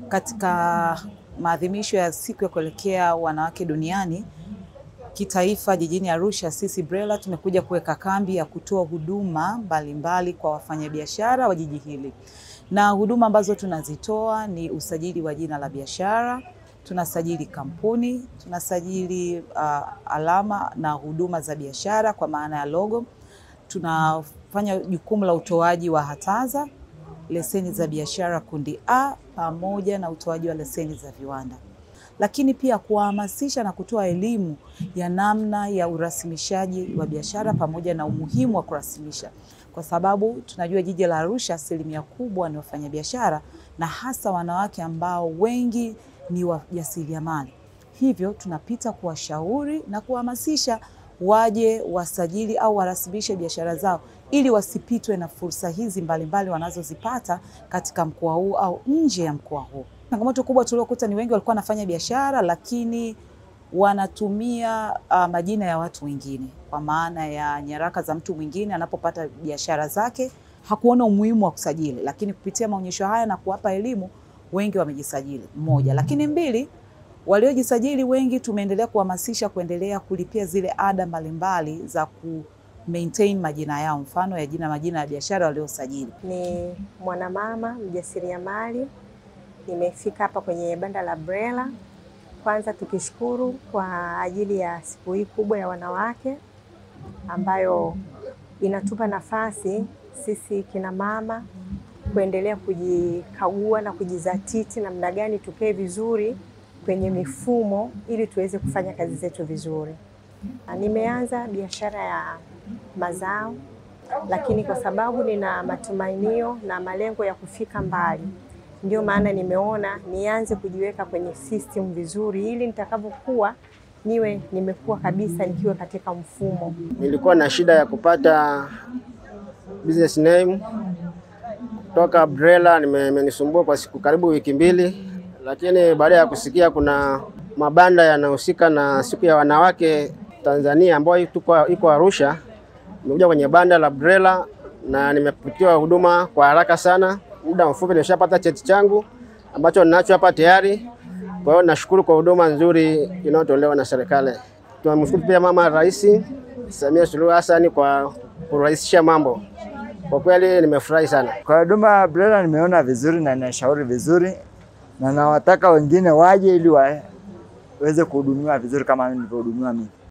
Katika maadhimisho ya siku ya kuelekea wanawake duniani kitaifa jijini Arusha, sisi BRELA tumekuja kuweka kambi ya kutoa huduma mbalimbali kwa wafanyabiashara wa jiji hili. Na huduma ambazo tunazitoa ni usajili wa jina la biashara, tunasajili kampuni, tunasajili alama na huduma za biashara kwa maana ya logo. Tunafanya jukumu la utoaji wa hataza, leseni za biashara kundi A, pamoja na utoaji wa leseni za viwanda. Lakini pia kuhamasisha na kutoa elimu ya namna ya urasimishaji wa biashara pamoja na umuhimu wa kurasimisha. Kwa sababu tunajua jiji la Arusha asilimia kubwa ni wafanyabiashara na hasa wanawake ambao wengi ni wajasiriamali. Hivyo tunapita kuwashauri na kuhamasisha waje wasajili au warasimishe biashara zao ili wasipitwe na fursa hizi mbalimbali wanazozipata katika mkoa huu au nje ya mkoa huu. Changamoto kubwa tuliokuta ni wengi walikuwa wanafanya biashara lakini wanatumia majina ya watu wengine, kwa maana ya nyaraka za mtu mwingine anapopata biashara zake, hakuona umuhimu wa kusajili. Lakini kupitia maonyesho haya na kuwapa elimu, wengi wamejisajili. Moja, lakini mbili, waliojisajili wengi tumeendelea kuhamasisha kuendelea kulipia zile ada mbalimbali za maintain majina yao, mfano ya majina ya biashara waliosajili. Ni mwanamama mjasiriamali. Nimefika hapa kwenye banda la BRELA. Kwanza tukishukuru kwa ajili ya siku hii kubwa ya wanawake ambayo inatupa nafasi sisi kina mama kuendelea kujikagua na kujizatiti namna gani tukae vizuri kwenye mifumo ili tuweze kufanya kazi zetu vizuri. Nimeanza biashara ya mazao, lakini kwa sababu nina matumainio na malengo ya kufika mbali, ndio maana nimeona nianze kujiweka kwenye system vizuri ili nitakapokuwa niwe nimekuwa kabisa nikiwa katika mfumo. Nilikuwa na shida ya kupata business name kutoka BRELA, imenisumbua kwa siku karibu wiki mbili, lakini baada ya kusikia kuna mabanda yanahusika na siku ya wanawake Tanzania ambayo iko Arusha, nimekuja kwenye banda la BRELA na nimepatiwa huduma kwa haraka sana. Muda mfupi nimeshapata cheti changu ambacho ninacho hapa tayari. Kwa hiyo nashukuru kwa huduma nzuri inayotolewa na serikali. Tunamshukuru pia Mama Rais Samia Suluhu Hassan kwa kurahisisha mambo. Kwa kweli nimefurahi sana. Kwa huduma ya BRELA nimeona vizuri na ninashauri vizuri, na nawataka wengine waje ili waweze kuhudumiwa vizuri kama nilivyohudumiwa mimi.